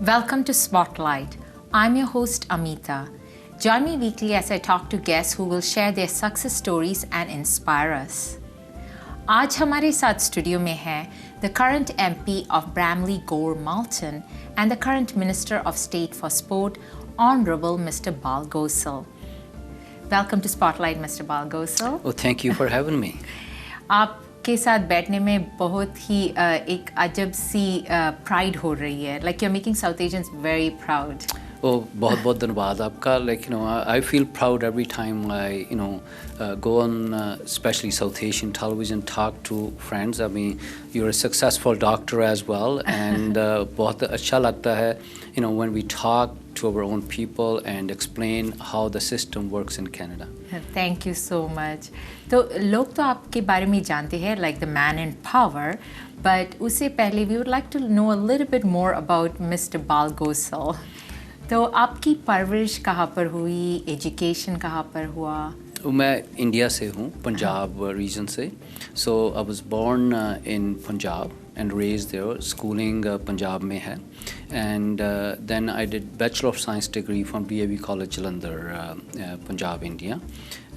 Welcome to Spotlight. I'm your host Amitha. Join me weekly as I talk to guests who will share their success stories and inspire us. आज हमारे साथ studio में है the current MP of Bramley Gore Malton and the current Minister of State for Sport, Honorable Mr. BAL GOSAL. Welcome to Spotlight, Mr. BAL GOSAL. Oh, thank you for having me. आपके साथ बैठने में बहुत ही एक अजब सी pride हो रही है. Like you're making South Asians very proud. Oh, बहुत बहुत धन्यवाद आपका. Like I feel proud every time I go on, especially South Asian television, talk to friends. I mean, you're a successful doctor as well, and बहुत अच्छा लगता है, when we talk to our own people and explain how the system works in Canada. Thank you so much. तो लोग तो आपके बारे में जानते हैं, like the man in power, but उससे पहले we would like to know a little bit more about Mr. BAL GOSAL. तो आपकी परवरिश कहाँ पर हुई, एजुकेशन कहाँ पर हुआ? मैं इंडिया से हूँ, पंजाब रीजन से. So I was born in Punjab and raised there. Schooling Punjab में है, and then I did Bachelor of Science degree from BAL College Jalandhar, Punjab India.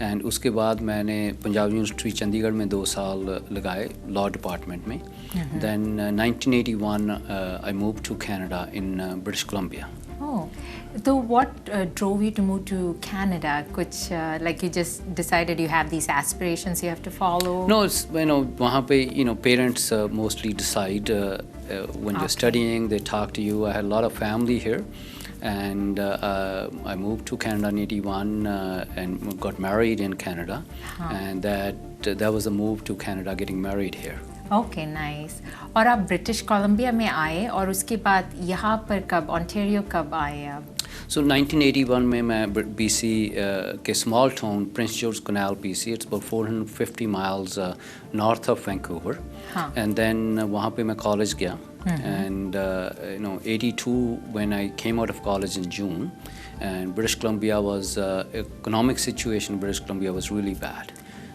And उसके बाद मैंने पंजाब यूनिवर्सिटी चंडीगढ़ में 2 साल लगाए लॉ डिपार्टमेंट में. Then 1981 I moved to Canada in British Columbia. Oh, so what drove you to move to Canada? Kuch like you just decided you have these aspirations you have to follow? No, it's वहाँ पे parents mostly decide when you're studying. They talk to you. I had a lot of family here, and I moved to Canada in '81 and got married in Canada, and that was a move to Canada, getting married here. Okay, nice. और आप British Columbia में आए और उसके बाद यहाँ पर कब, ऑन्टेरियो कब आए आप? So 1981 में मैं BC के small town Prince George Canal, BC. It's about 450 miles north of Vancouver. And then वहाँ पे मैं college गया. And 82 when I came out of college in June, and British Columbia was economic situation. British Columbia was really bad.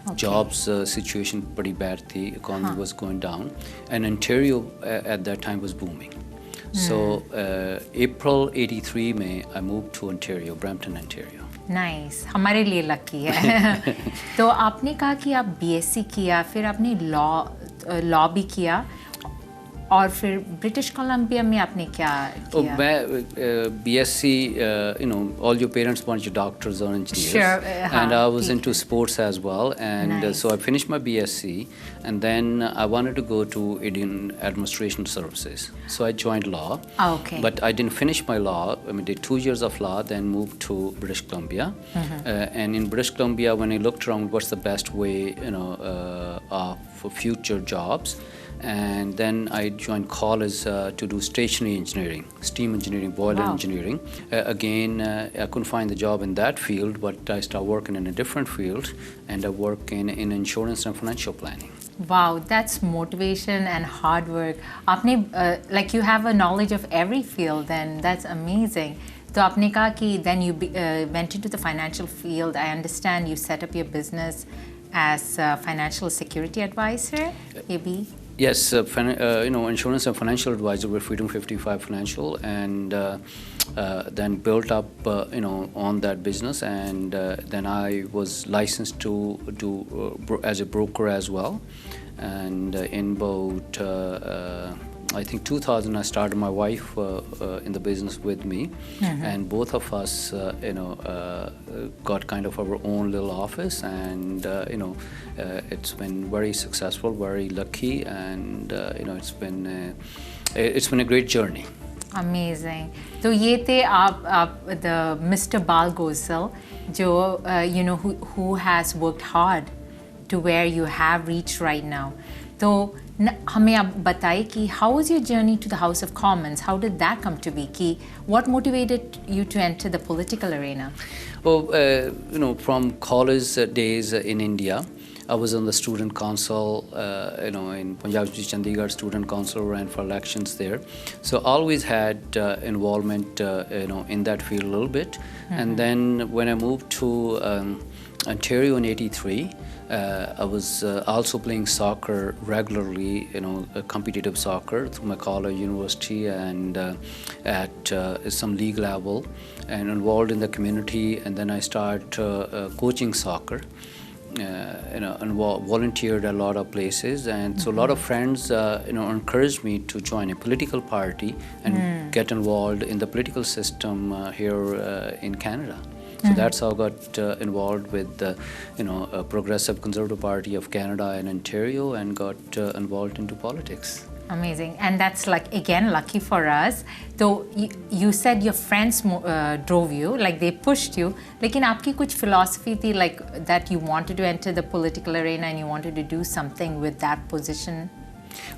Okay. Jobs situation pretty bad थी, economy was going down, and Ontario at that time was booming. So April 83 में I moved to Ontario, Brampton, Ontario. Nice, हमारे लिए lucky है. तो आपने कहा कि आप BSc किया, फिर आपने लॉ भी किया, और फिर ब्रिटिश कोलंबिया में आपने क्या किया? मैं BSc, all your parents want you doctors or engineers. Sure, and I was into sports as well, and so I finished my BSc, and then I wanted to go to Indian Administration Services. So I joined law. Okay. But I didn't finish my law. I mean, did 2 years of law, then moved to British Columbia. And in British Columbia, when I looked around, what's the best way, for future jobs? And then I joined college to do stationary engineering, steam engineering, boiler engineering. Again, I couldn't find the job in that field, but I started working in a different field, and I work in insurance and financial planning. Wow, that's motivation and hard work. आपने like you have a knowledge of every field, then that's amazing. तो आपने कहा कि then you went into the financial field. I understand you set up your business as a financial security advisor, maybe? Yes, insurance and financial advisor with Freedom 55 Financial, and then built up, on that business, and then I was licensed to do as a broker as well, and in about I think 2000 I started my wife in the business with me, and both of us got kind of our own little office, and it's been very successful, very lucky, and it's been a great journey. Amazing. तो ये थे आप the Mr. BAL GOSAL जो who has worked hard to where you have reached right now. तो हमें आप बताइए कि how was your journey to the House of Commons? How did that come to be? कि what motivated you to enter the political arena? Well, from college days in India, I was on the student council, in Punjab Chandigarh student council, ran for elections there. So always had involvement, in that field a little bit. And then when I moved to Ontario in '83. I was also playing soccer regularly, competitive soccer through my college, university, and at some league level, and involved in the community. And then I started coaching soccer. And volunteered a lot of places, and so a lot of friends encouraged me to join a political party and get involved in the political system here in Canada. So that's how I got involved with the Progressive Conservative Party of Canada in Ontario, and got involved into politics. Amazing. And that's like, again, lucky for us. So you said your friends drove you, like they pushed you. Lekin aapki kuch philosophy thi, like that you wanted to enter the political arena and you wanted to do something with that position?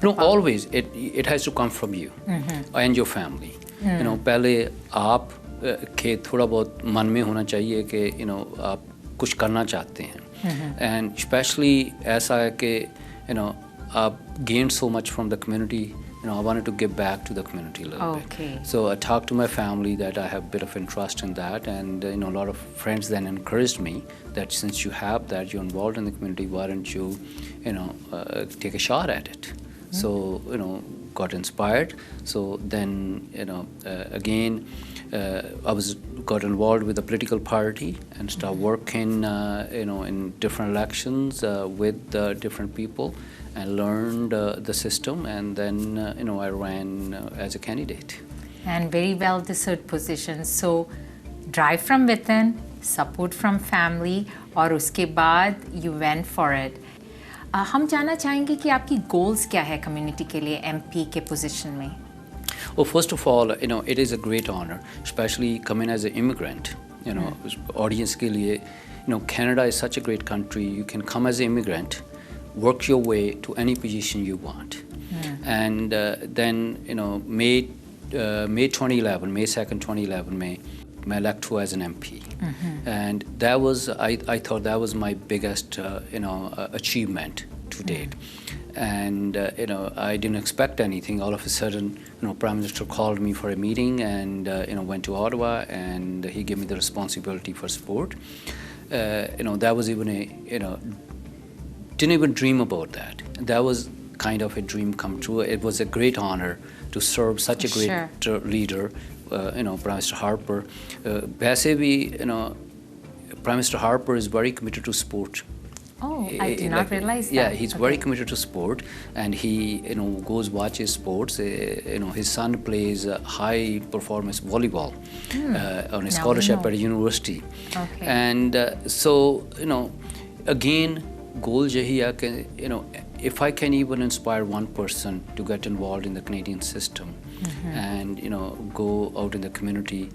No, always. It has to come from you and your family. पहले आप के थोड़ा बहुत मन में होना चाहिए कि आप कुछ करना चाहते हैं. And especially ऐसा है कि I've gained so much from the community. I wanted to give back to the community a little bit. So I talked to my family that I have a bit of interest in that, and a lot of friends then encouraged me that since you have that, you're involved in the community, why don't you, take a shot at it? So got inspired. So then again. I got involved with a political party and started working, in different elections with different people, and learned the system. And then, I ran as a candidate. And very well deserved position. So, drive from within, support from family, और उसके बाद you went for it. हम जानना चाहेंगे कि आपकी goals क्या है community के लिए MP के position में? Well, first of all, it is a great honor, especially coming as an immigrant. Audience ke liye, Canada is such a great country. You can come as an immigrant, work your way to any position you want. And then, May 2011, May 2nd, 2011, I elected as an MP. And that was, I thought that was my biggest, achievement to date. And I didn't expect anything. All of a sudden, Prime Minister called me for a meeting, and went to Ottawa, and he gave me the responsibility for sport. That was even didn't even dream about that. That was kind of a dream come true. It was a great honor to serve such a great leader, Prime Minister Harper. वैसे भी, Prime Minister Harper is very committed to sport. Oh, I did not realize that. Yeah, he's very committed to sport, and he goes watches sports. His son plays high performance volleyball on a scholarship at a university. Okay. And so again, goal yahi hai कि if I can even inspire one person to get involved in the Canadian system, and go out in the community,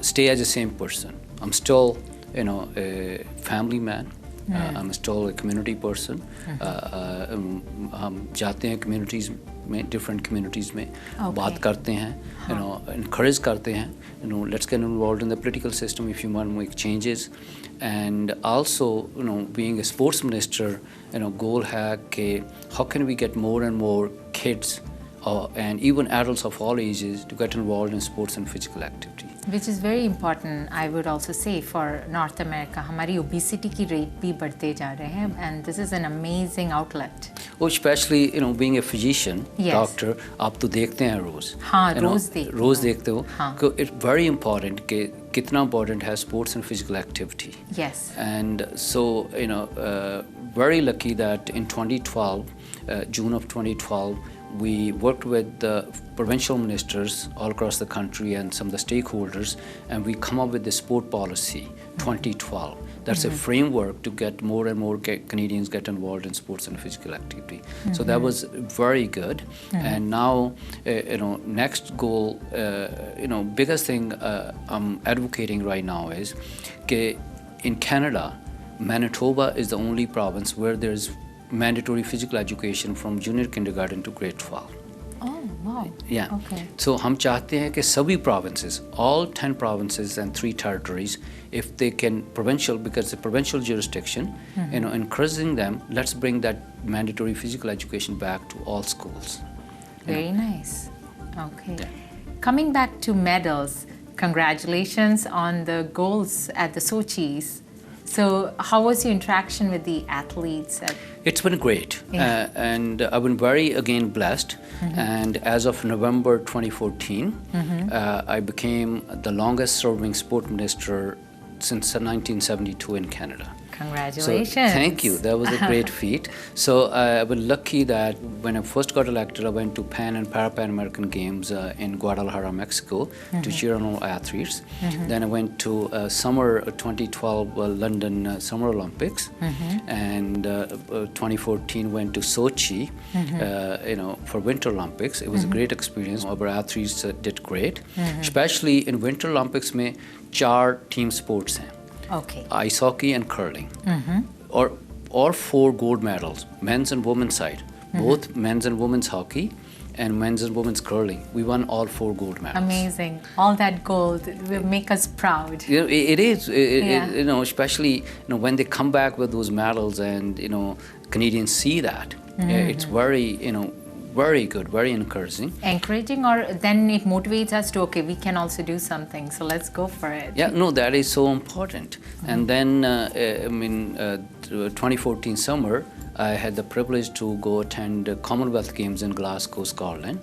stay as the same person. I'm still a family man. I'm still a community person. हम जाते हैं communities में, different communities में, बात करते हैं, encourage करते हैं, let's get involved in the political system if you want to make changes. And also, being a sports minister, goal है कि how can we get more and more kids and even adults of all ages to get involved in sports and physical activity. Which is very important, I would also say, for North America. हमारी obesity की rate भी बढ़ते जा रहे हैं, and this is an amazing outlet. Oh, especially being a physician, doctor, आप तो देखते हैं रोज. हाँ, रोज देखते हो. हाँ. It's very important कि कितना important है sports and physical activity. Yes. And so very lucky that in 2012, June of 2012. We worked with the provincial ministers all across the country and some of the stakeholders, and we come up with the sport policy 2012. That's a framework to get more and more Canadians get involved in sports and physical activity. So that was very good. And now, next goal, biggest thing I'm advocating right now is that in Canada, Manitoba is the only province where there's mandatory physical education from junior kindergarten to grade 12. Oh, wow. Yeah. Okay. So हम चाहते हैं कि सभी provinces, all 10 provinces and 3 territories, if they can provincial, because the provincial jurisdiction, encouraging them, let's bring that mandatory physical education back to all schools. Very nice. Okay. Yeah. Coming back to medals, congratulations on the goals at the Sochis. So how was your interaction with the athletes? It's been great, Yeah. and I've been very, again, blessed. And as of November 2014, I became the longest serving sport minister since 1972 in Canada. Congratulations. So, thank you. That was a great feat. So I've been lucky that when I first got elected, I went to Pan and Pan American Games in Guadalajara, Mexico, to cheer on all athletes. Then I went to summer 2012 London Summer Olympics, and 2014 went to Sochi, for Winter Olympics. It was a great experience. Our athletes did great, especially in Winter Olympics. में 4 team sports हैं. Okay. Ice hockey and curling, or 4 gold medals, men's and women's side, both men's and women's hockey and men's and women's curling. We won all 4 gold medals. Amazing. All that gold will make us proud. It is, especially when they come back with those medals, and Canadians see that. It's very, very good, very encouraging. Encouraging, or then it motivates us to, okay, we can also do something, so let's go for it. Yeah, no, that is so important. And then, 2014 summer, I had the privilege to go attend Commonwealth Games in Glasgow, Scotland,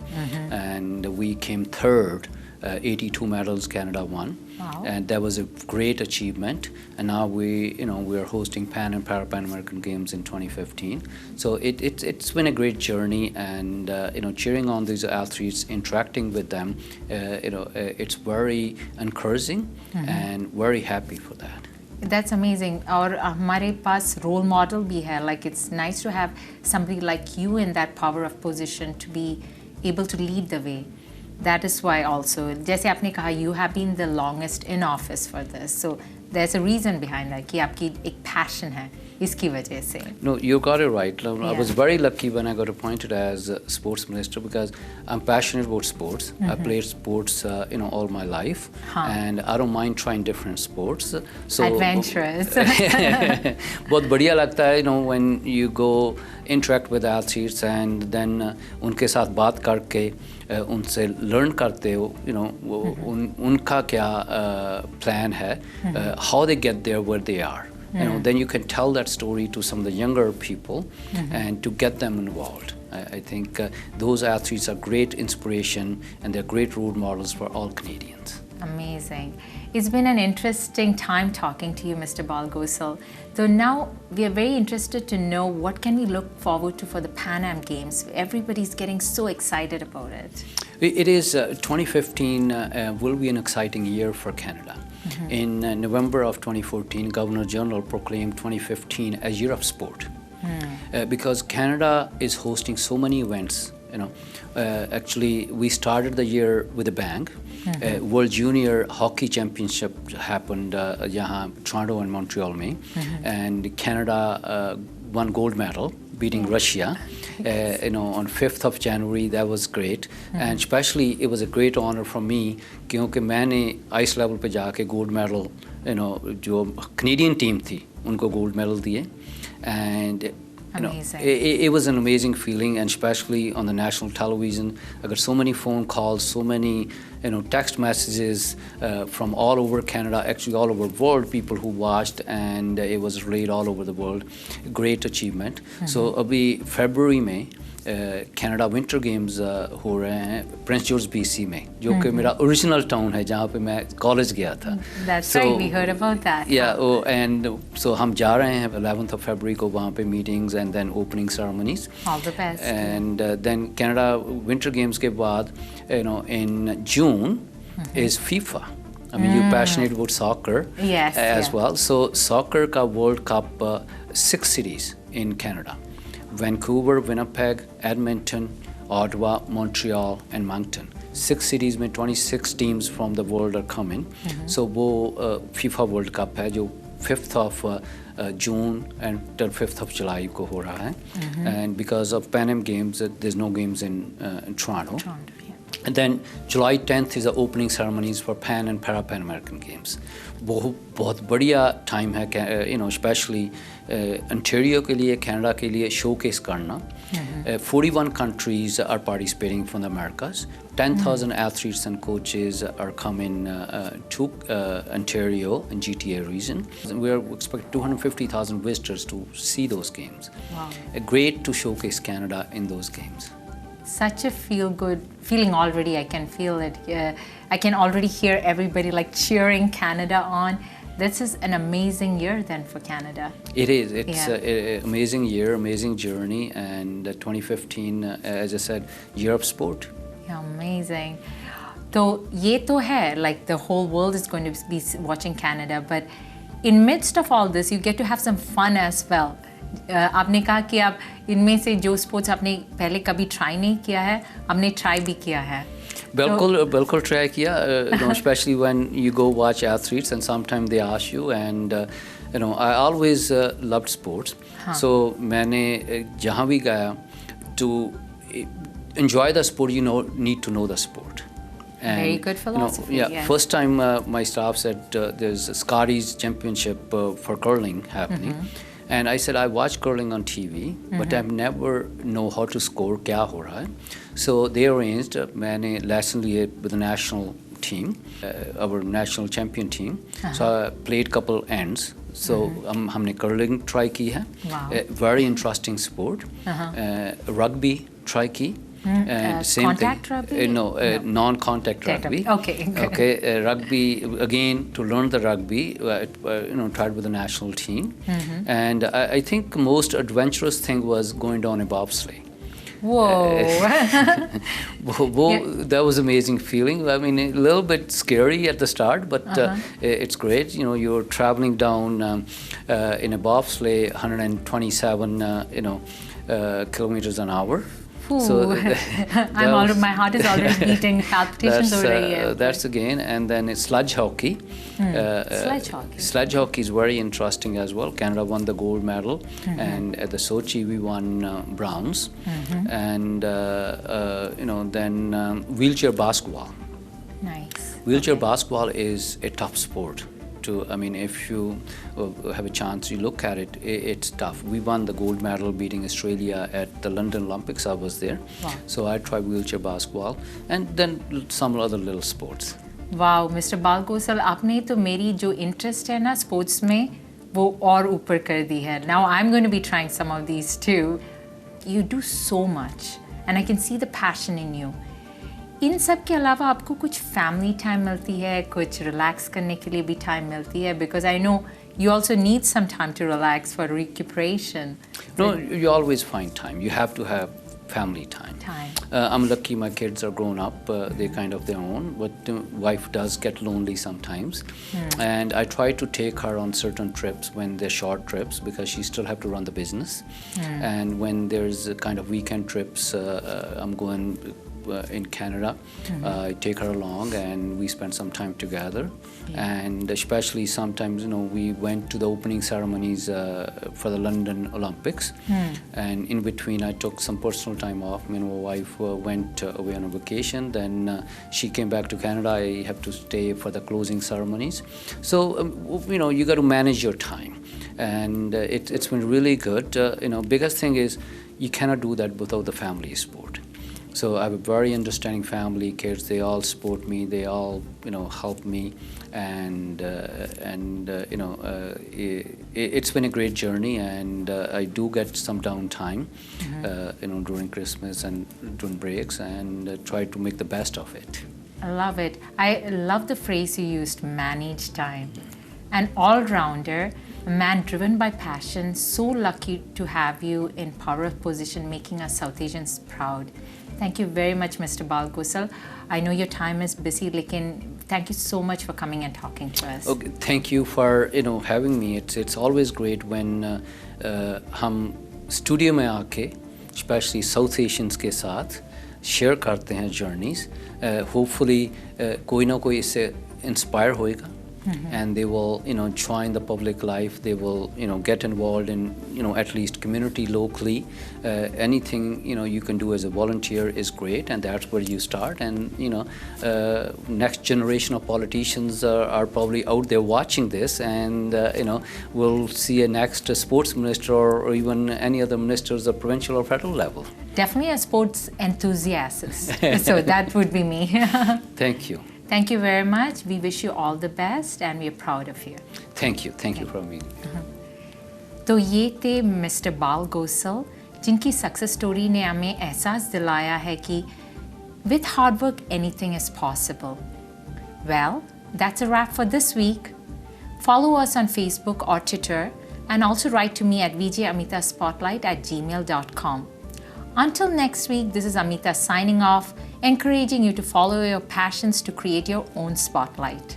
and we came 3rd. 82 medals Canada won. Wow. And that was a great achievement. And now we are hosting Pan and Pan American Games in 2015. So it's been a great journey, and cheering on these athletes, interacting with them, it's very encouraging and very happy for that. That's amazing. और हमारे पास role model भी है. Like, it's nice to have somebody like you in that power of position to be able to lead the way. That is why also, जैसे आपने कहा, you have been the longest in office for this. So there's a reason behind that, कि आपकी एक passion है इसकी वजह से. No, you got it right. I was very lucky when I got appointed as sports minister, because I'm passionate about sports. I played sports, all my life, and I don't mind trying different sports. So Adventurous. बहुत बढ़िया लगता है, when you go interact with athletes, and then उनके साथ बात करके उनसे learn करते हो, उनका क्या plan है, how they get there where they are. Then you can tell that story to some of the younger people and to get them involved. I think those athletes are great inspiration, and they're great role models for all Canadians. Amazing. It's been an interesting time talking to you, Mr. BAL GOSAL. So now we are very interested to know, what can we look forward to for the Pan Am Games? Everybody's getting so excited about it. It is 2015 will be an exciting year for Canada. In November of 2014, Governor General proclaimed 2015 as Year of Sport, because Canada is hosting so many events. Actually, we started the year with a bang. World Junior Hockey Championship happened यहाँ Toronto and Montreal में, and Canada won gold medal, beating Russia. On 5th of January, that was great, and especially it was a great honor for me, क्योंकि मैंने ice level पे जाके gold medal, जो Canadian team थी, उनको gold medal दिए, and Amazing. It was an amazing feeling, and especially on the national television, I got so many phone calls, so many text messages from all over Canada, actually all over the world, people who watched, and it was relayed all over the world. Great achievement. So अभी February में Canada Winter Games हो रहे हैं Prince George BC में, जो कि मेरा original town है, जहाँ पे मैं college गया था. That's right, we heard about that. Yeah, and so हम जा रहे हैं 11th of February को वहाँ पे meetings and then opening ceremonies. All the best. And then Canada Winter Games के बाद, in June is FIFA. I mean, you're passionate about soccer as well. So soccer का World Cup 6 cities in Canada. Vancouver, Winnipeg, Edmonton, Ottawa, Montreal, and Moncton. 6 cities में 26 teams from the world are coming. So वो FIFA World Cup है जो 5th of June until 5th of July को हो रहा है. And because of Pan Am Games, there's no games in Toronto. And then July 10th is the opening ceremonies for Pan and Pan American Games. बहुत बढ़िया time है, you know, especially Ontario के लिए, Canada के लिए showcase करना. 41 countries are participating from the Americas. 10,000 athletes and coaches are coming to Ontario and GTA region. We are expecting 250,000 visitors to see those games. Wow. Great to showcase Canada in those games. Such a feel-good feeling already. I can feel it. I can already hear everybody like cheering Canada on. This is an amazing year then for Canada. It is. It's an amazing year, amazing journey, and 2015, as I said, year of sport. Yeah, amazing. So, ye to hai, like the whole world is going to be watching Canada, but in midst of all this, you get to have some fun as well. आपने कहा कि आप इनमें से जो sports आपने पहले कभी ट्राई नहीं किया है, आपने ट्राई भी किया है. बिल्कुल ट्राई किया, you know, especially when you go watch athletes and sometimes they ask you, and you know, I always loved sports. So मैंने जहाँ भी गया, to enjoy the sport, you know, need to know the sport. And, very good philosophy. You know, first time my staff said there's a Scotties championship for curling happening. And I said, I watch curling on TV, but I've never know how to score, kya ho raha hai. So they arranged, मैंने lesson लिए with the national team, our national champion team. So I played couple ends. So हमने curling try की है. Wow. Very interesting sport. Rugby try की. And same contact thing. Rugby? No, non-contact rugby. Okay. Okay, rugby again, to learn the rugby. You know, tried with the national team, and I think most adventurous thing was going down a bobsleigh. Whoa! That was amazing feeling. I mean, a little bit scary at the start, but it's great. You know, you're traveling down in a bobsleigh, 127 kilometers an hour. So my heart is already beating. Palpitations already. That's again, and then it's sledge hockey. Sledge hockey. Sledge hockey is very interesting as well. Canada won the gold medal, and at the Sochi we won bronze. And you know, then wheelchair basketball. Nice. Wheelchair basketball is a tough sport. I mean, if you have a chance, you look at it, it's tough. We won the gold medal beating Australia at the London Olympics. I was there. Wow. So I tried wheelchair basketball and then some other little sports. Wow, Mr. BAL GOSAL, आपने तो मेरी जो interest है ना sports में वो और ऊपर कर दी है. Now I'm going to be trying some of these too. You do so much and I can see the passion in you. इन सब के अलावा आपको कुछ फैमिली टाइम मिलती है, कुछ रिलैक्स करने के लिए भी टाइम मिलती है? Because I know you also need some time to relax for recuperation. No, you always find time. You have to have family time. I'm lucky my kids are grown up. They kind of their own, but wife does get lonely sometimes. And I try to take her on certain trips when they're short trips because she still have to run the business. And when there's kind of weekend trips, I'm going in Canada, I take her along and we spend some time together. And especially sometimes, you know, we went to the opening ceremonies for the London Olympics. And in between I took some personal time off. My wife went away on a vacation. Then she came back to Canada. I have to stay for the closing ceremonies. So, you know, you got to manage your time. And it's been really good. You know, biggest thing is you cannot do that without the family support. So I have a very understanding family, kids, they all support me, they all, you know, help me. And you know, it's been a great journey, and I do get some downtime, you know, during Christmas and during breaks, and try to make the best of it. I love it. I love the phrase you used, manage time. An all-rounder, a man driven by passion, so lucky to have you in power of position, making us South Asians proud. Thank you very much, Mr. BAL GOSAL. I know your time is busy, lekin thank you so much for coming and talking to us. Okay, thank you for, you know, having me. It's always great when हम studio में आके, especially South Asians के साथ share करते हैं journeys. Hopefully कोई ना कोई इससे inspire होएगा. and they will, join the public life. They will, get involved in, at least community locally. Anything, you can do as a volunteer is great, and that's where you start. And, next generation of politicians are probably out there watching this, and, we'll see a next sports minister or even any other ministers at provincial or federal level. Definitely a sports enthusiast. So that would be me. Thank you. Thank you very much. We wish you all the best and we are proud of you. Thank you. Thank you for me. तो ये थे mister बाल गोसल, जिनकी success story ने हमें एहसास दिलाया है कि with hard work anything is possible. Well, that's a wrap for this week. Follow us on Facebook or Twitter, and also write to me at vjamithaspotlight@gmail.com. Until next week, this is Amitha signing off, encouraging you to follow your passions to create your own spotlight.